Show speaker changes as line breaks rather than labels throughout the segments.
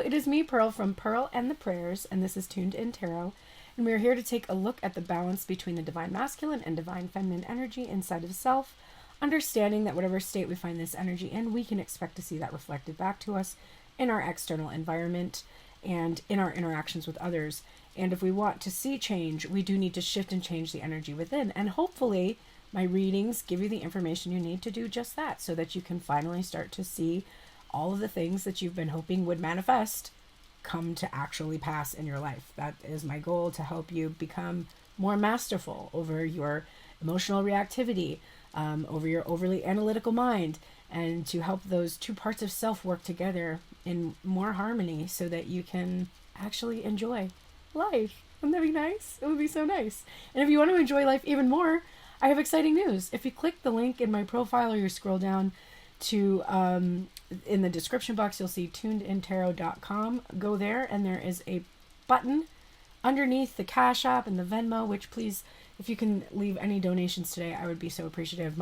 it is me, Pearl, from Pearl and the Prayers, and this is Tuned In Tarot. And we're here to take a look at the balance between the divine masculine and divine feminine energy inside of self, understanding that whatever state we find this energy in, we can expect to see that reflected back to us in our external environment and in our interactions with others. And if we want to see change, we do need to shift and change the energy within. And hopefully my readings give you the information you need to do just that, so that you can finally start to see all of the things that you've been hoping would manifest come to actually pass in your life. That is my goal, to help you become more masterful over your emotional reactivity, over your overly analytical mind, and to help those two parts of self work together in more harmony so that you can actually enjoy life. Wouldn't that be nice? It would be so nice. And if you want to enjoy life even more, I have exciting news. If you click the link in my profile, or you scroll down to in the description box, you'll see turnedintarot.com. Go there, and there is a button underneath the Cash App and the Venmo, which, please, if you can leave any donations today, I would be so appreciative.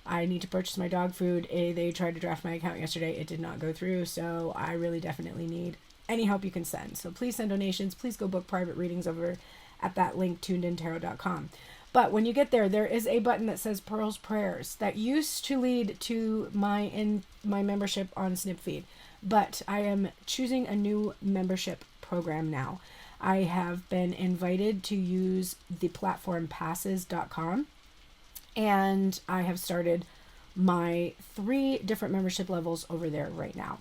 I need to purchase my dog food. They tried to draft my account yesterday. It did not go through, so I really definitely need any help you can send. So please send donations. Please go book private readings over at that link, turnedintarot.com. But when you get there, there is a button that says Pearl's Prayers that used to lead to my membership on Snipfeed. But I am choosing a new membership program now. I have been invited to use the platform passes.com, and I have started my 3 different membership levels over there right now.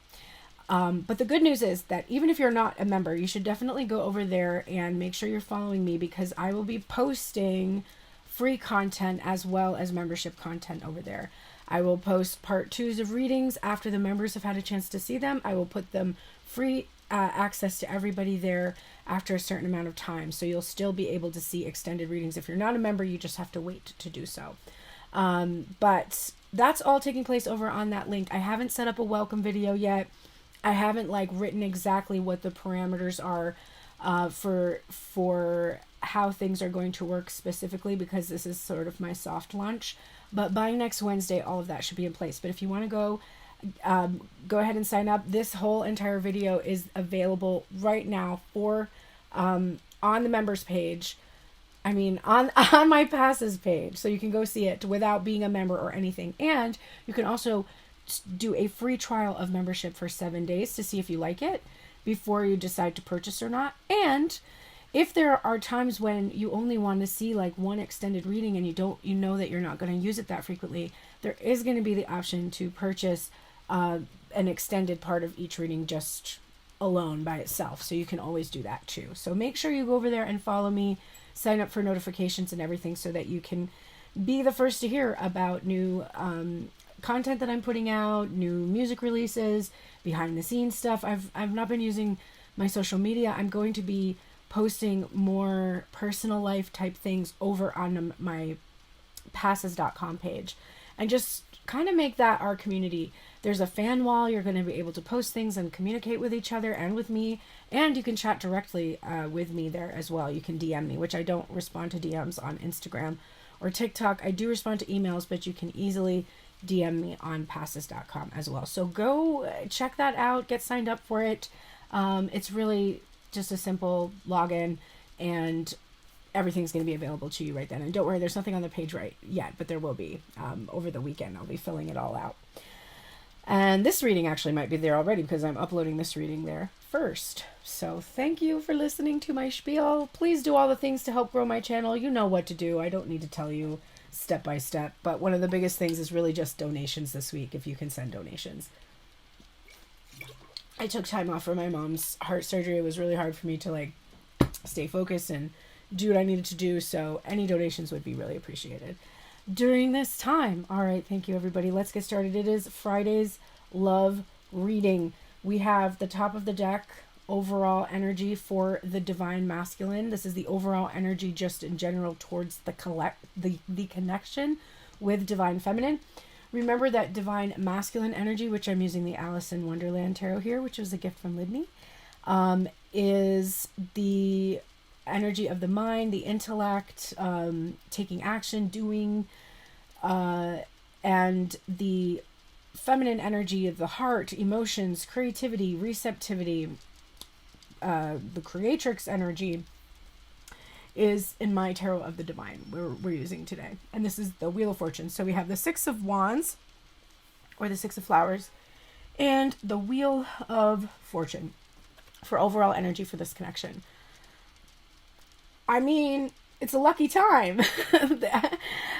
But the good news is that even if you're not a member, you should definitely go over there and make sure you're following me, because I will be posting free content as well as membership content over there. I will post part 2s of readings after the members have had a chance to see them. I will put them free access to everybody there after a certain amount of time. So you'll still be able to see extended readings. If you're not a member, you just have to wait to do so. But that's all taking place over on that link. I haven't set up a welcome video yet. I haven't written exactly what the parameters are for how things are going to work specifically, because this is sort of my soft launch. But by next Wednesday, all of that should be in place. But if you want to go ahead and sign up. This whole entire video is available right now for on the members page. I mean, on my passes page, so you can go see it without being a member or anything. And you can also do a free trial of membership for 7 days to see if you like it before you decide to purchase or not. And if there are times when you only want to see one extended reading and you know that you're not going to use it that frequently, there is going to be the option to purchase an extended part of each reading just alone by itself. So you can always do that too. So make sure you go over there and follow me, sign up for notifications and everything, so that you can be the first to hear about new content that I'm putting out, new music releases, behind the scenes stuff. I've not been using my social media. I'm going to be posting more personal life type things over on my passes.com page, and just kind of make that our community. There's a fan wall. You're going to be able to post things and communicate with each other and with me, and you can chat directly with me there as well. You can DM me, which I don't respond to DMs on Instagram or TikTok. I do respond to emails, but you can easily DM me on passes.com as well. So go check that out, get signed up for it. It's really just a simple login, and everything's going to be available to you right then. And don't worry, there's nothing on the page right yet, but there will be over the weekend. I'll be filling it all out. And this reading actually might be there already, because I'm uploading this reading there first. So thank you for listening to my spiel. Please do all the things to help grow my channel. You know what to do. I don't need to tell you step by step, but one of the biggest things is really just donations this week, if you can send donations. I took time off for my mom's heart surgery. It was really hard for me to stay focused and do what I needed to do, so any donations would be really appreciated during this time. All right, thank you everybody. Let's get started. It is Friday's love reading. We have the top of the deck, overall energy for the divine masculine. This is the overall energy just in general towards the connection with divine feminine. Remember that divine masculine energy, which I'm using the Alice in Wonderland tarot here, which was a gift from Lidney, is the energy of the mind, the intellect, taking action, doing, and the feminine energy of the heart, emotions, creativity, receptivity, the creatrix energy is in my tarot of the divine we're using today. And this is the Wheel of Fortune. So we have the Six of Wands, or the Six of Flowers, and the Wheel of Fortune for overall energy for this connection. I mean, it's a lucky time.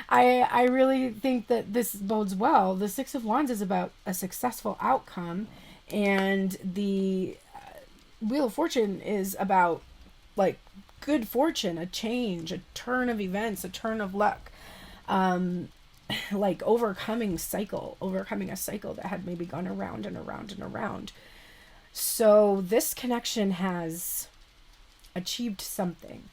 I really think that this bodes well. The Six of Wands is about a successful outcome, and the Wheel of Fortune is about like good fortune, a change, a turn of events, a turn of luck, like overcoming a cycle that had maybe gone around and around and around. So this connection has achieved something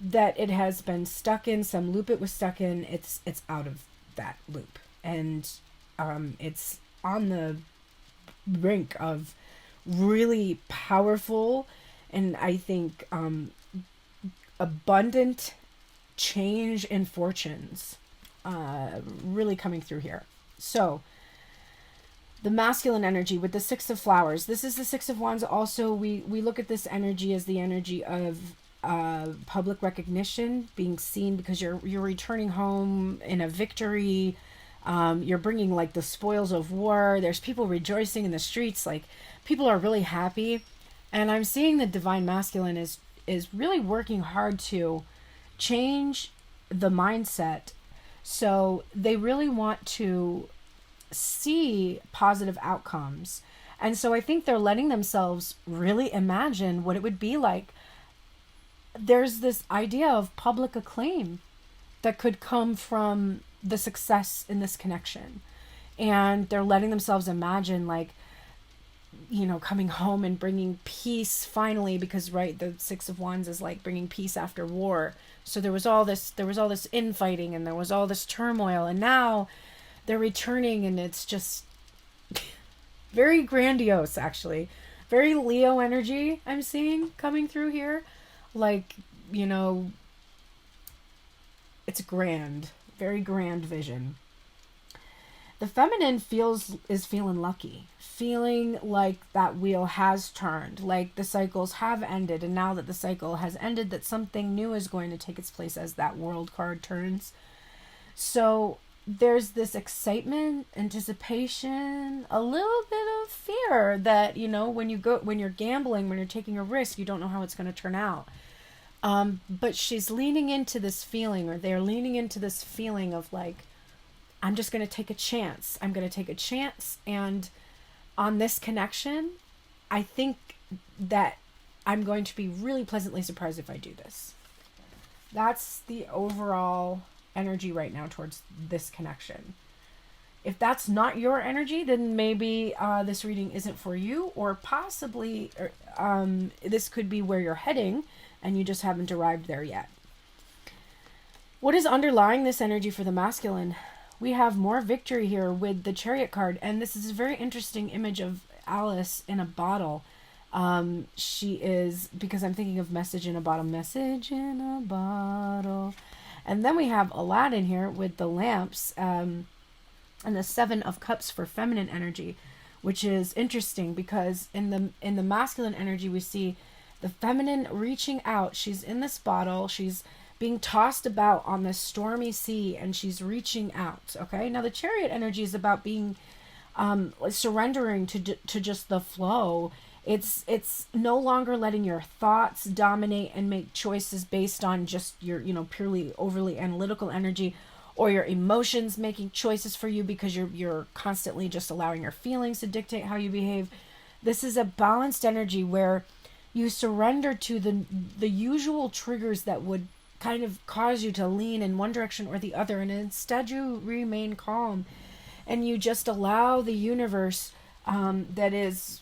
that it has been stuck in, some loop it was stuck in. It's out of that loop, and it's on the brink of really powerful and I think abundant change in fortunes really coming through here. So the masculine energy with the Six of Flowers. This is the Six of Wands. Also, we look at this energy as the energy of public recognition, being seen because you're returning home in a victory. You're bringing like the spoils of war. There's people rejoicing in the streets. Like people are really happy. And I'm seeing the divine masculine is really working hard to change the mindset. So they really want to see positive outcomes. And so I think they're letting themselves really imagine what it would be like. There's this idea of public acclaim that could come from the success in this connection. And they're letting themselves imagine like, you know, coming home and bringing peace finally, because right, the Six of Wands is like bringing peace after war. So there was all this infighting and there was all this turmoil, and now they're returning, and it's just very grandiose, actually. Very Leo energy I'm seeing coming through here. Like, you know, it's grand. Very grand vision. The feminine is feeling lucky. Feeling like that wheel has turned. Like the cycles have ended, and now that the cycle has ended, that something new is going to take its place as that World card turns. So there's this excitement, anticipation, a little bit of fear that, you know, when you're gambling, when you're taking a risk, you don't know how it's going to turn out. But she's leaning into this feeling, or they're leaning into this feeling of like, I'm just going to take a chance. I'm going to take a chance. And on this connection, I think that I'm going to be really pleasantly surprised if I do this. That's the overall energy right now towards this connection. If that's not your energy, then maybe this reading isn't for you, or possibly this could be where you're heading and you just haven't arrived there yet. What is underlying this energy for the masculine? We have more victory here with the Chariot card, and this is a very interesting image of Alice in a bottle. She is, because I'm thinking of message in a bottle. And then we have Aladdin here with the lamps, and the Seven of Cups for feminine energy, which is interesting because in the masculine energy we see the feminine reaching out. She's in this bottle. She's being tossed about on this stormy sea, and she's reaching out. Okay. Now the Chariot energy is about being surrendering to just the flow. It's no longer letting your thoughts dominate and make choices based on just your, purely overly analytical energy, or your emotions making choices for you because you're constantly just allowing your feelings to dictate how you behave. This is a balanced energy where you surrender to the usual triggers that would kind of cause you to lean in one direction or the other, and instead you remain calm and you just allow the universe that is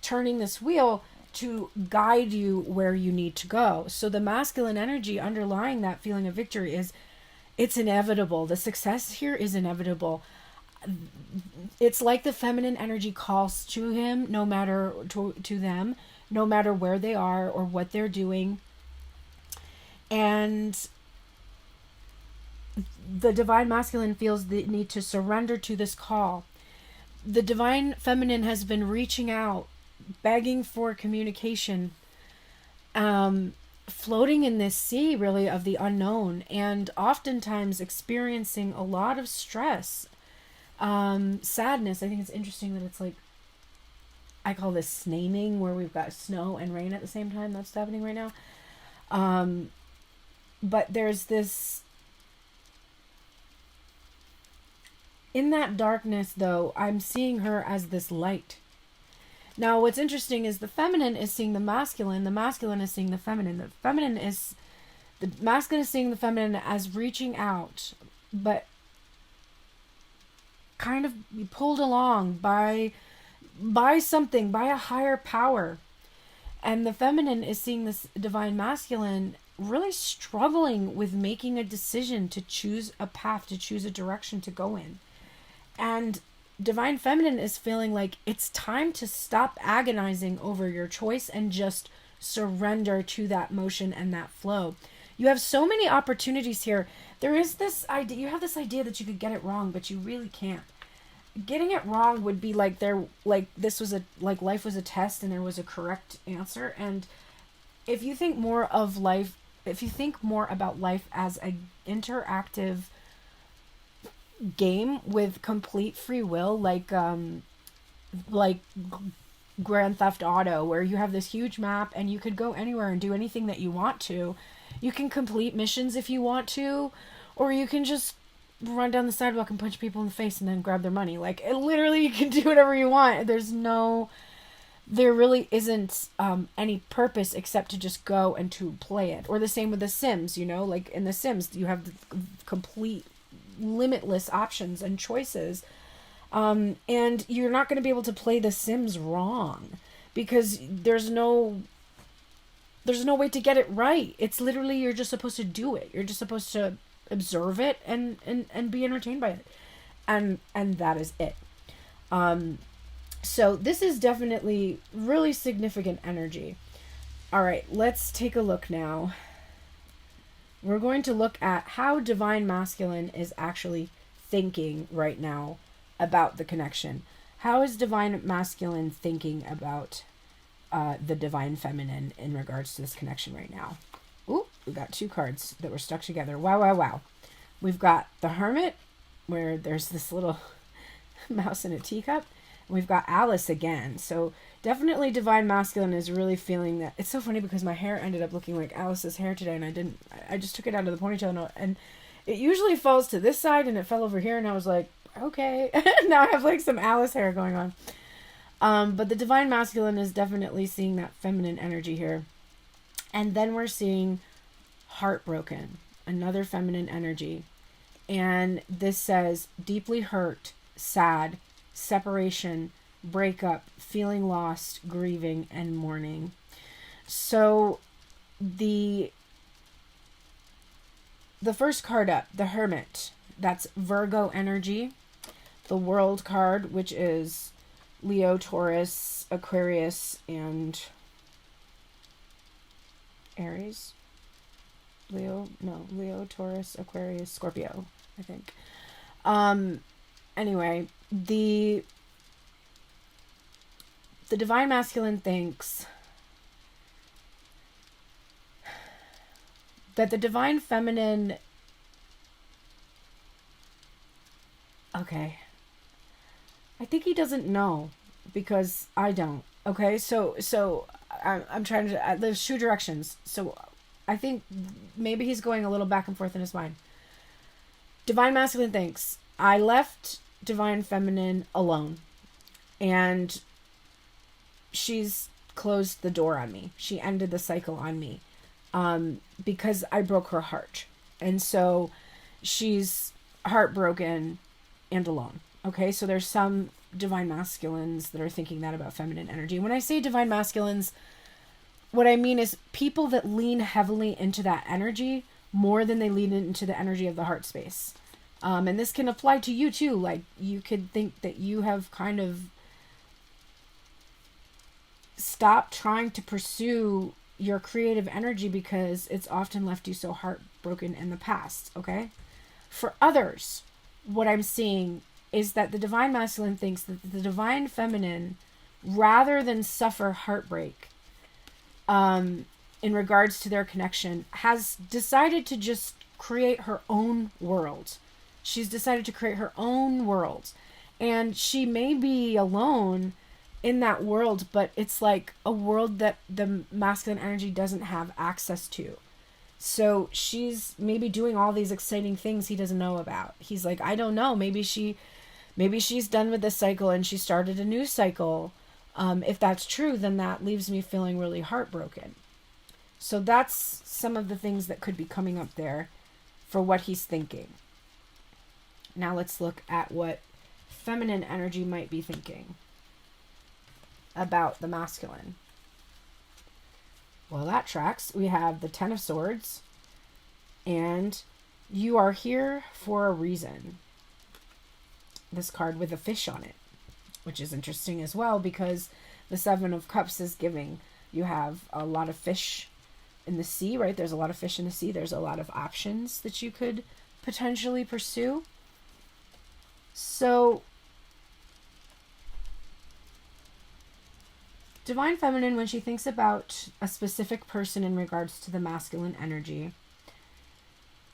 turning this wheel to guide you where you need to go. So the masculine energy underlying that feeling of victory is, it's inevitable. The success here is inevitable. It's like the feminine energy calls to him, no matter to them, no matter where they are or what they're doing. And the divine masculine feels the need to surrender to this call. The divine feminine has been reaching out, begging for communication, floating in this sea really of the unknown, and oftentimes experiencing a lot of stress, sadness. I think it's interesting that it's like, I call this snaming, where we've got snow and rain at the same time. That's happening right now. But there's this, in that darkness though, I'm seeing her as this light. Now, what's interesting is the feminine is seeing the masculine is seeing the feminine. The masculine is seeing the feminine as reaching out, but kind of pulled along by something, by a higher power. And the feminine is seeing this divine masculine really struggling with making a decision to choose a path, to choose a direction to go in. And divine feminine is feeling like it's time to stop agonizing over your choice and just surrender to that motion and that flow. You have so many opportunities here. There is this idea, you have this idea that you could get it wrong, but you really can't. Getting it wrong would be like life was a test and there was a correct answer. And if you think more about life as an interactive game with complete free will, like Grand Theft Auto, where you have this huge map and you could go anywhere and do anything that you want to. You can complete missions if you want to, or you can just run down the sidewalk and punch people in the face and then grab their money. Like, literally, you can do whatever you want. There really isn't any purpose except to just go and to play it. Or the same with The Sims, like in The Sims, you have complete limitless options and choices. And you're not going to be able to play The Sims wrong because there's no way to get it right. It's literally, you're just supposed to do it. You're just supposed to observe it and be entertained by it. And that is it. So this is definitely really significant energy. All right, let's take a look now. We're going to look at how divine masculine is actually thinking right now about the connection. How is divine masculine thinking about the divine feminine in regards to this connection right now? Ooh, we got two cards that were stuck together. Wow. We've got the Hermit, where there's this little mouse in a teacup. And we've got Alice again. So definitely divine masculine is really feeling that. It's so funny because my hair ended up looking like Alice's hair today, and I just took it out of the ponytail, and it usually falls to this side, and it fell over here, and I was like, okay. Now I have like some Alice hair going on. But the divine masculine is definitely seeing that feminine energy here. And then we're seeing heartbroken, another feminine energy. And this says deeply hurt, sad, separation, breakup, feeling lost, grieving, and mourning. So the first card up, the Hermit, that's Virgo energy. The World card, which is Leo, Taurus, Aquarius, and Aries. Leo, Taurus, Aquarius, Scorpio, I think. Anyway, the divine masculine thinks that the divine feminine, okay, I think he doesn't know because I don't. Okay, so I'm trying to, there's two directions. So I think maybe he's going a little back and forth in his mind. Divine masculine thinks, I left divine feminine alone, and she's closed the door on me. She ended the cycle on me, because I broke her heart. And so she's heartbroken and alone. Okay, so there's some divine masculines that are thinking that about feminine energy. When I say divine masculines, what I mean is people that lean heavily into that energy more than they lean into the energy of the heart space. And this can apply to you too. Like, you could think that you have kind of stopped trying to pursue your creative energy because it's often left you so heartbroken in the past. Okay. For others, what I'm seeing is that the divine masculine thinks that the divine feminine, rather than suffer heartbreak in regards to their connection, has decided to just create her own world. She's decided to create her own world. And she may be alone in that world, but it's like a world that the masculine energy doesn't have access to. So she's maybe doing all these exciting things he doesn't know about. He's like, I don't know. Maybe she's done with this cycle and she started a new cycle. If that's true, then that leaves me feeling really heartbroken. So that's some of the things that could be coming up there for what he's thinking. Now let's look at what feminine energy might be thinking about the masculine. Well, that tracks. We have the Ten of Swords, and you are here for a reason. This card with a fish on it, which is interesting as well, because the Seven of Cups is giving. You have a lot of fish in the sea, right? There's a lot of fish in the sea. There's a lot of options that you could potentially pursue. So divine feminine, when she thinks about a specific person in regards to the masculine energy,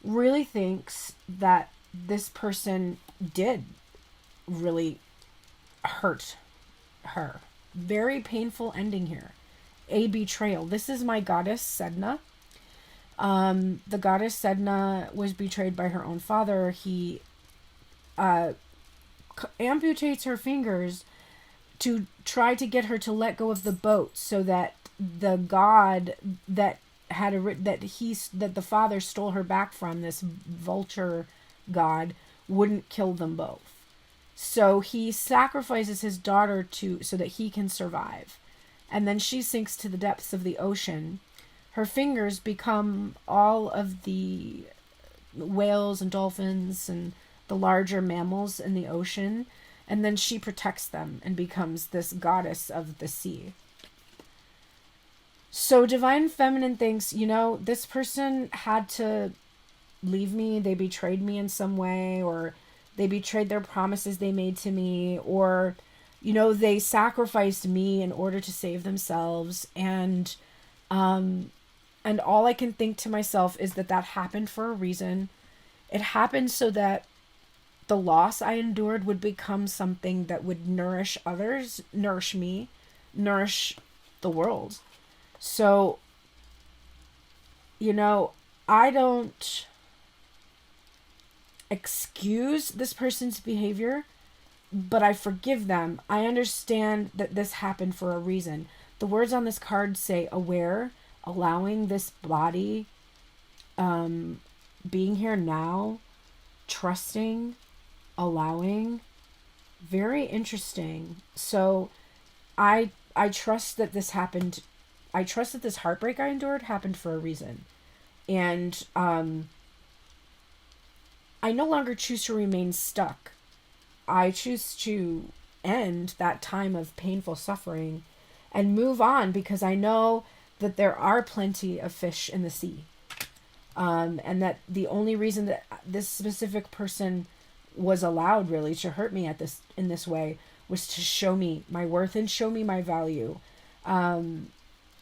really thinks that this person did really hurt her. Very painful ending here. A betrayal. This is my goddess Sedna. The goddess Sedna was betrayed by her own father. He amputates her fingers to try to get her to let go of the boat, so that the god that that the father stole her back from, this vulture god, wouldn't kill them both. So he sacrifices his daughter so that he can survive. And then she sinks to the depths of the ocean. Her fingers become all of the whales and dolphins and the larger mammals in the ocean. And then she protects them and becomes this goddess of the sea. So divine feminine thinks, this person had to leave me. They betrayed me in some way, or they betrayed their promises they made to me, or, they sacrificed me in order to save themselves. And all I can think to myself is that happened for a reason. It happened so that the loss I endured would become something that would nourish others, nourish me, nourish the world. So, I don't excuse this person's behavior, but I forgive them. I understand that this happened for a reason. The words on this card say aware, allowing this body, being here now, trusting, allowing. Very interesting. So I trust that this happened. I trust that this heartbreak I endured happened for a reason. And I no longer choose to remain stuck. I choose to end that time of painful suffering and move on, because I know that there are plenty of fish in the sea. And that the only reason that this specific person was allowed really to hurt me in this way was to show me my worth and show me my value,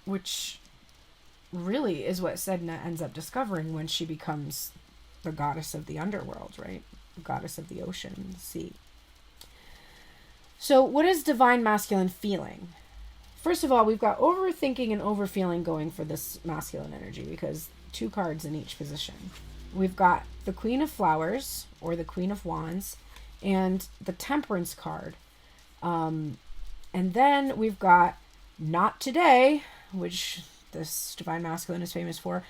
which really is what Sedna ends up discovering when she becomes the goddess of the underworld, right? The goddess of the ocean, the sea. So what is divine masculine feeling? First of all, we've got overthinking and overfeeling going for this masculine energy, because 2 cards in each position. We've got the Queen of Flowers, or the Queen of Wands, and the Temperance card. And then we've got Not Today, which this divine masculine is famous for.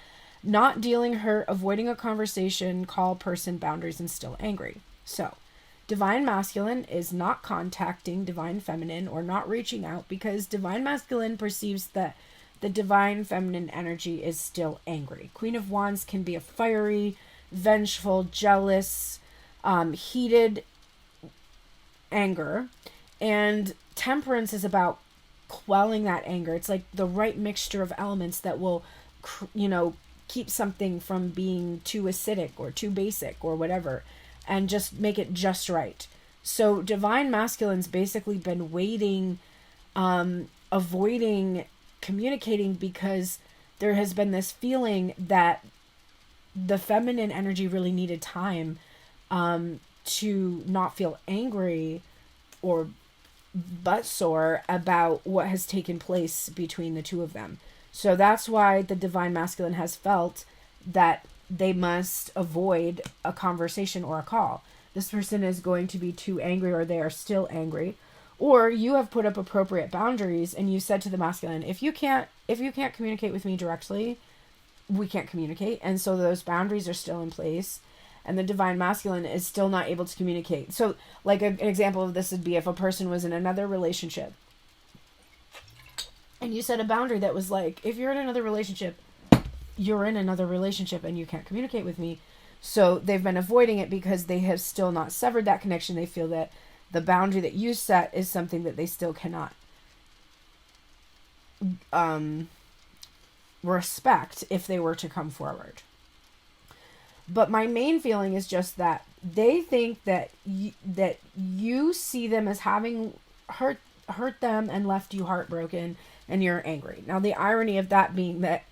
Not dealing, hurt, avoiding a conversation, call, person, boundaries, and still angry. So, divine masculine is not contacting divine feminine or not reaching out, because divine masculine perceives that the divine feminine energy is still angry. Queen of Wands can be a fiery, vengeful, jealous, heated anger. And Temperance is about quelling that anger. It's like the right mixture of elements that will, keep something from being too acidic or too basic or whatever, and just make it just right. So divine masculine's basically been waiting, avoiding communicating, because there has been this feeling that the feminine energy really needed time to not feel angry or butt sore about what has taken place between the two of them. So that's why the divine masculine has felt that they must avoid a conversation or a call. This person is going to be too angry, or they are still angry, or you have put up appropriate boundaries and you said to the masculine, if you can't communicate with me directly, we can't communicate. And so those boundaries are still in place, and the divine masculine is still not able to communicate. So like an example of this would be if a person was in another relationship and you set a boundary that was like, if you're in another relationship, you're in another relationship and you can't communicate with me. So they've been avoiding it because they have still not severed that connection. They feel that the boundary that you set is something that they still cannot respect if they were to come forward. But my main feeling is just that they think that you see them as having hurt them and left you heartbroken, and you're angry. Now, the irony of that being that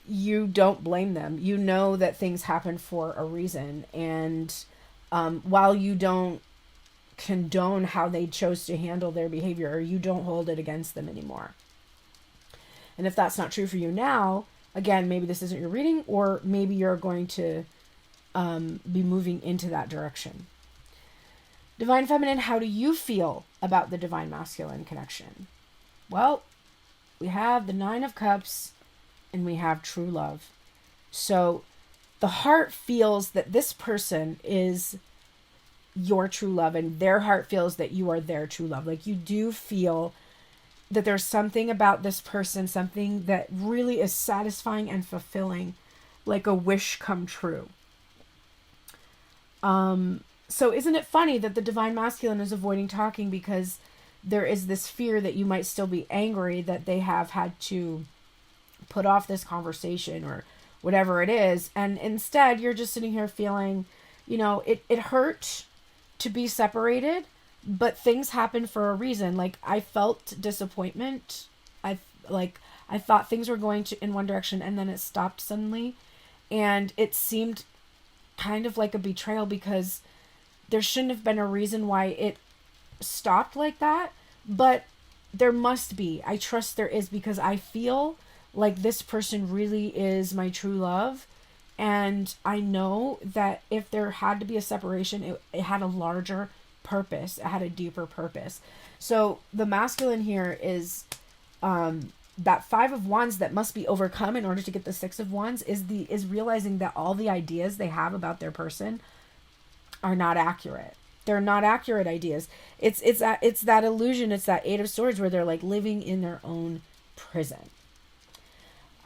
you don't blame them. You know that things happen for a reason. And while you don't condone how they chose to handle their behavior, or you don't hold it against them anymore. And if that's not true for you now, again, maybe this isn't your reading, or maybe you're going to be moving into that direction. Divine Feminine, how do you feel about the Divine Masculine connection? Well, we have the Nine of Cups and we have true love. So the heart feels that this person is your true love, and their heart feels that you are their true love. Like, you do feel that there's something about this person, something that really is satisfying and fulfilling, like a wish come true. So isn't it funny that the Divine Masculine is avoiding talking because there is this fear that you might still be angry that they have had to put off this conversation or whatever it is. And instead you're just sitting here feeling, it hurt to be separated, but things happen for a reason. Like, I felt disappointment. I thought things were going in one direction, and then it stopped suddenly. And it seemed kind of like a betrayal, because there shouldn't have been a reason why it stopped like that, but there must be. I trust there is, because I feel like this person really is my true love, and I know that if there had to be a separation, it had a larger purpose. It had a deeper purpose. So the masculine here is that Five of Wands that must be overcome in order to get the Six of Wands is realizing that all the ideas they have about their person are not accurate. They're not accurate ideas. It's that illusion. It's that Eight of Swords where they're like living in their own prison.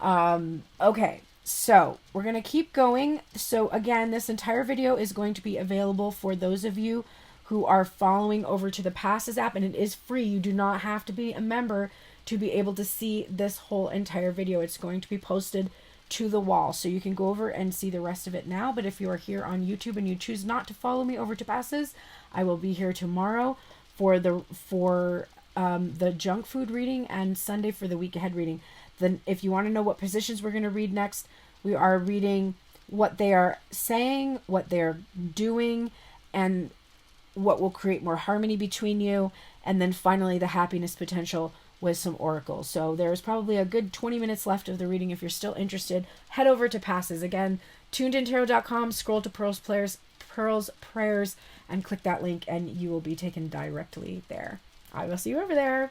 Okay, so we're going to keep going. So again, this entire video is going to be available for those of you who are following over to the Passes app, and it is free. You do not have to be a member to be able to see this whole entire video. It's going to be posted to the wall, so you can go over and see the rest of it now. But if you are here on YouTube and you choose not to follow me over to Passes, I will be here tomorrow for the junk food reading, and Sunday for the week ahead reading. Then if you want to know what positions we're going to read next, we are reading what they are saying, what they're doing, and what will create more harmony between you. And then finally, the happiness potential with some oracles. So there's probably a good 20 minutes left of the reading. If you're still interested, head over to Passes. Again, turnedintarot.com, scroll to Pearl's Prayers, and click that link, and you will be taken directly there. I will see you over there.